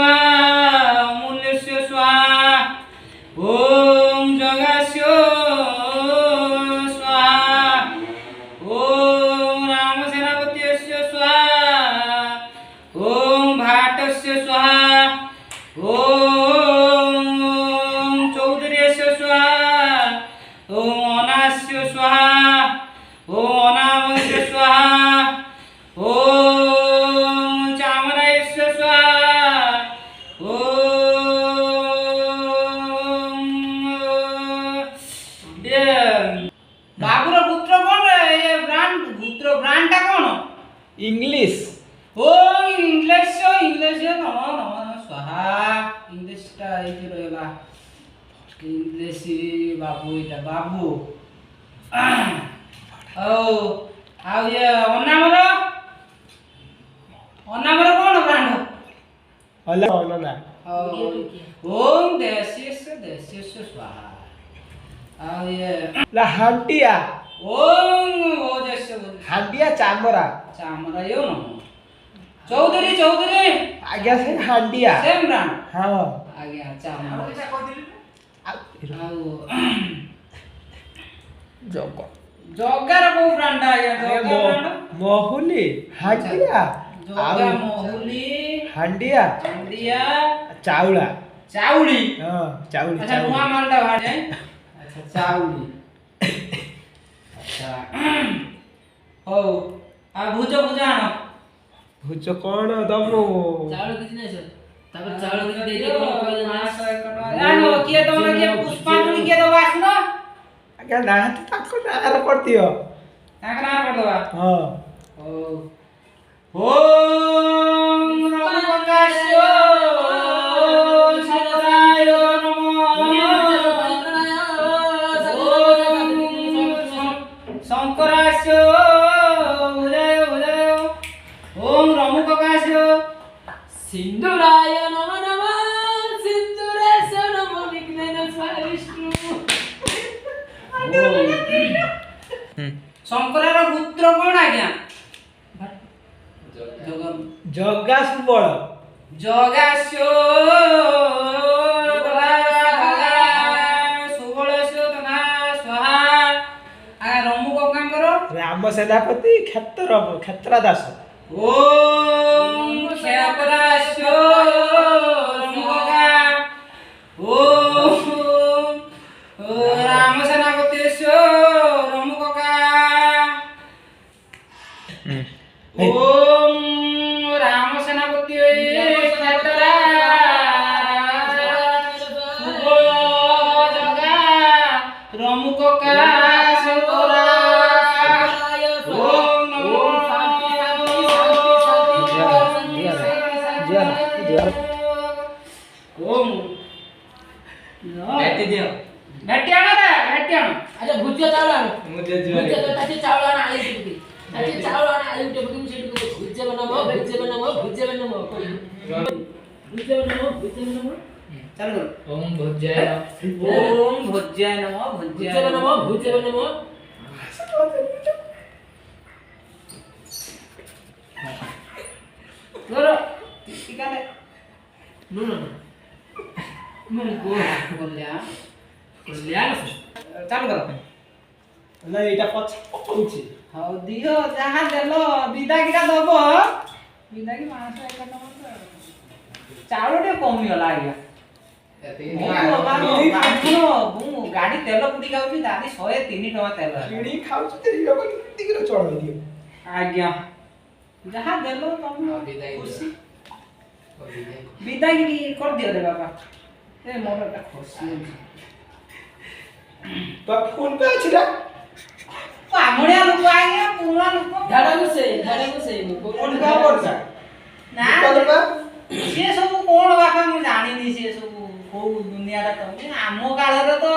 स्वाहा मूल्यस्य स्वाहा ओम जगस्य स्वाहा ओम रामसेनापत्यस्य स्वाहा ओम भाटस्य स्वाहा ओम चौधरीस्य स्वाहा ओम अनास्य स्वाहा ओम अनामस्य स्वाहा ओम चामरायस्य स्वाहा बाबूर पुत्र कौन ये ब्रांड टा कौन इंग्लिश ओ इंग्लिश नमो नमो स्वाहा इंग्लिश टा एठी रहला इंग्लिश बाबू इटा बाबू ओ आ ये अनामर कौन ब्रांड हला ना ओम देशीय स्वाहा आ ये ला हांडिया ओम ओजस्य हांडिया चामरा चामरा यो नमो चौधरी आज्ञा से हांडिया सेम ब्रांड हां आज्ञा चामरा जोको जगार को ब्रांड आज्ञा जगार ब्रांड मोहुली हांडिया जगा मोहुली हांडिया चावला चाउली हां चावली अच्छा नुआ मालटा भाड़े अच्छा चाउली अच्छा हो आ भुजो आनो भुजो कोन दमु चावल किछ नै छ तापर चावल किछ दे दे कोन कोइ मास आनो किए तमरा के पुष्पांजलि के दवा आसनो आज्ञा ना ताको नार करतियो ताकरा कर दवा हां ओ ओम नमो प्रकाशो शंकराय नमः शंकराय उदय ओम रमु प्रकाशो सिंधुराय नमः सिंधुरेश नमो विघ्नेन स्वाहा विष्णु शंकरार पुत्र कोन आज्ञा जगास बळ जगास्यो सुबलस्यो तथा स्वाहा आ रमु ककांकर राम सेनापति क्षेत्र दास ओम क्षेत्रास्यो रमु कका ओम राम सेनापतिस्यो रमु कका ओम राम सेनापति क्षेत्रा जगा रमु कका शंकरा ओम नमो ओम बैठी दियो बैठी आना अच्छा भुजिया चावल आण मुझे भुजिया तो ताची चावल आण आली तुझी ताची चावल आण आली उठे बघून शेड को भुजिया बनव चलो ओम भुजिया ओम भुज्याय नमः भुजिया बनव गोरो टिकाले नो मन को बोलया चालू करो ना एटा पछ पहुंची हाउ दियो जहां देलो विदागीटा दबो विदागी मास एक नंबर चावलटे कमी होला आज्ञा गाड़ी तेल पुड़ी खाऊची दादी 103 टका तेल किणी खाउछ तेरी बाबा किति किलो चढ़ाई दियो आज्ञा जहां देलो तुम विदाई खुशी विदागी कर दियो रे बाबा ए मोर एक खुशी तो फोन पे अछि रे पामड़िया लोक आज्ञा पुरा लोक झाड़ा को से फोन का करसा ना करबा से सब कोन बाका मु जानि नि से सब को दुनिया रा तो आमो काल रे तो